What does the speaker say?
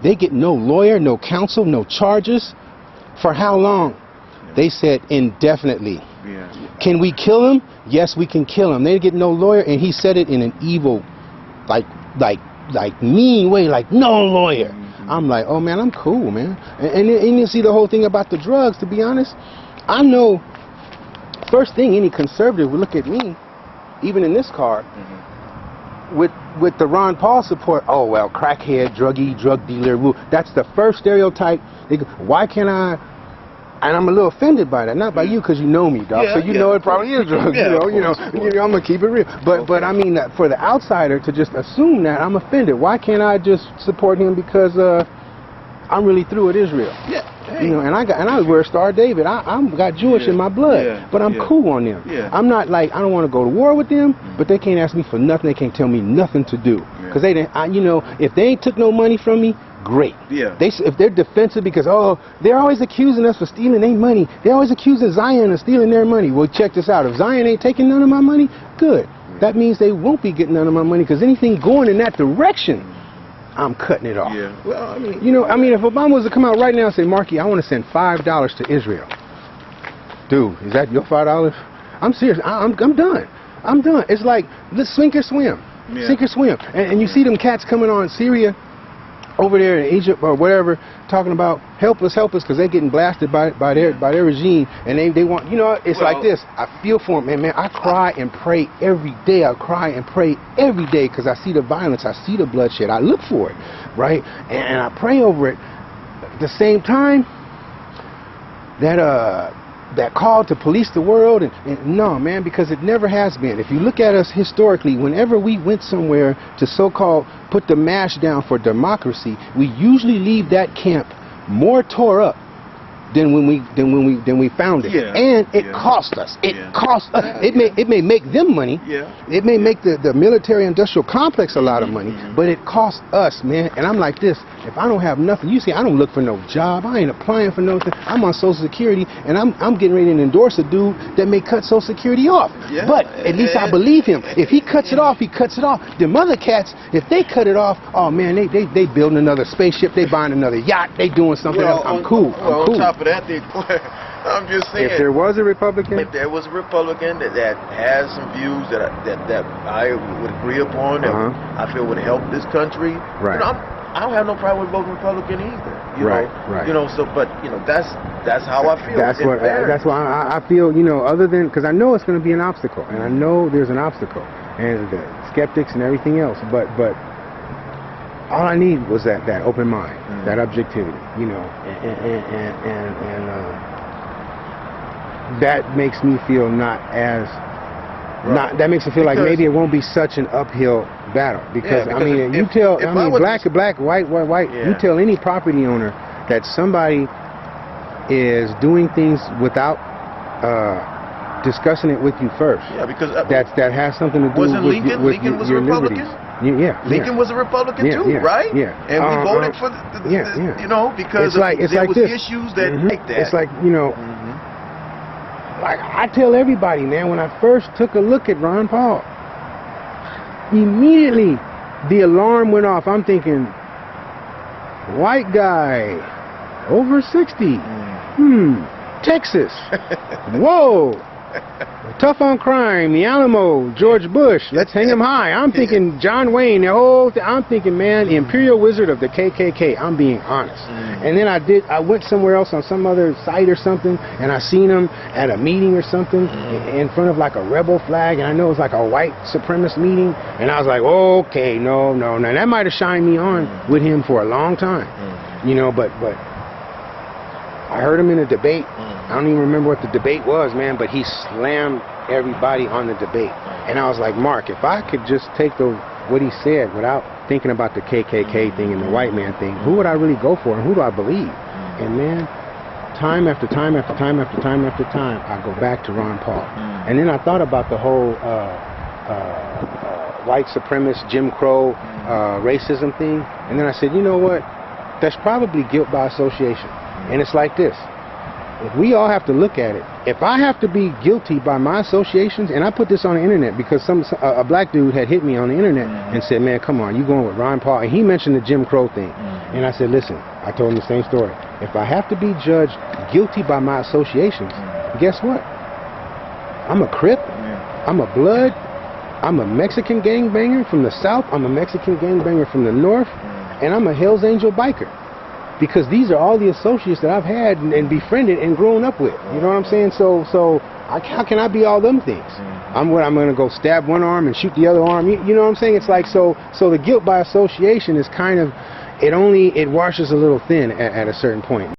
They get no lawyer, no counsel, no charges. For how long? They said indefinitely. Can we kill him? Yes, we can kill him. They get no lawyer, and he said it in an evil, like mean way, like no lawyer. I'm like, oh man, I'm cool, man. And you see the whole thing about the drugs. To be honest, I know. First thing, any conservative would look at me, even in this car, with the Ron Paul support. Oh well, crackhead, druggie, drug dealer. That's the first stereotype. They go, why can't I? And I'm a little offended by that, not by you, because you know me, dog. So you know it probably is drugs. You know, I'm gonna keep it real. But I mean, for the outsider to just assume that, I'm offended. Why can't I just support him because I'm really through with Israel? You know, and I wear Star David. I'm got Jewish in my blood, but I'm cool on them. I'm not like, I don't want to go to war with them, but they can't ask me for nothing. They can't tell me nothing to do, because they didn't. You know, if they ain't took no money from me, great. If they're defensive because they're always accusing us for stealing their money. They're always accusing Zion of stealing their money. Well, check this out. If Zion ain't taking none of my money, good. That means they won't be getting none of my money, because anything going in that direction, I'm cutting it off. Well, I mean, you know, I mean, if Obama was to come out right now and say, Marky, I want to send $5 to Israel. Dude, is that your $5? I'm serious. I'm done. I'm done. It's like, let's sink or swim. Sink or swim. And you see them cats coming on Syria, over there in Egypt or whatever, talking about help us, because they're getting blasted by their regime, and they want, you know, it's like this. I feel for them, man. I cry and pray every day. I cry and pray every day because I see the violence, I see the bloodshed. I look for it, right? And I pray over it. At the same time, that call to police the world, and no, man, because it never has been. If you look at us historically, whenever we went somewhere to so-called put the mash down for democracy, we usually leave that camp more tore up than when we found it. And it cost us. It cost us. It may make them money. It may make the military industrial complex a lot of money, but it costs us, man. And I'm like this. If I don't have nothing, you see, I don't look for no job. I ain't applying for nothing. I'm on Social Security, and I'm getting ready to endorse a dude that may cut Social Security off. But at least I believe him. If he cuts it off, he cuts it off. Them other cats, if they cut it off, oh man, they building another spaceship. They buying another yacht. They doing something else. I'm cool. I'm cool. On top of that, I'm just saying. If there was a Republican, that has some views that I would agree upon, that I feel would help this country. Right. You know, I don't have no problem with voting Republican either. You know? You know, so but you know that's how I feel. That's why I feel, you know, other than, because I know it's going to be an obstacle, and I know there's an obstacle, and the skeptics and everything else, but all I need was that open mind, that objectivity, you know, and that makes me feel that makes me feel like maybe it won't be such an uphill battle, because I mean, black, white, you tell any property owner that somebody is doing things without discussing it with you first. Because that has something to do with Lincoln was your a Republican? liberties. Lincoln was a Republican too, right? And we voted for you know, because there was issues that like that. It's like, you know, like I tell everybody, man, when I first took a look at Ron Paul, immediately the alarm went off. I'm thinking, white guy, over 60, Texas, whoa. Tough on crime, the Alamo, George Bush, let's hang him high. I'm thinking John Wayne, the whole thing. I'm thinking, man, the Imperial Wizard of the KKK. I'm being honest. And then I went somewhere else on some other site or something, and I seen him at a meeting or something in front of like a rebel flag, and I know it was like a white supremacist meeting, and I was like, okay, no. That might have shined me on with him for a long time, you know, but I heard him in a debate. I don't even remember what the debate was, man, but he slammed everybody on the debate. And I was like, Mark, if I could just take what he said without thinking about the KKK thing and the white man thing, who would I really go for and who do I believe? And man, time after time, I go back to Ron Paul. And then I thought about the whole white supremacist, Jim Crow, racism thing. And then I said, you know what? That's probably guilt by association. And it's like this. if we all have to look at it, if I have to be guilty by my associations, and I put this on the internet because a black dude had hit me on the internet and said, man, come on, you going with Ron Paul, and he mentioned the Jim Crow thing, and I said, listen, I told him the same story. If I have to be judged guilty by my associations, guess what? I'm a Crip, I'm a Blood, I'm a Mexican gangbanger from the South, I'm a Mexican gangbanger from the North, and I'm a Hells Angel biker. Because these are all the associates that I've had and befriended and grown up with. You know what I'm saying? So how can I be all them things? I'm going to go stab one arm and shoot the other arm. You know what I'm saying? It's like, so the guilt by association is kind of, it washes a little thin at a certain point.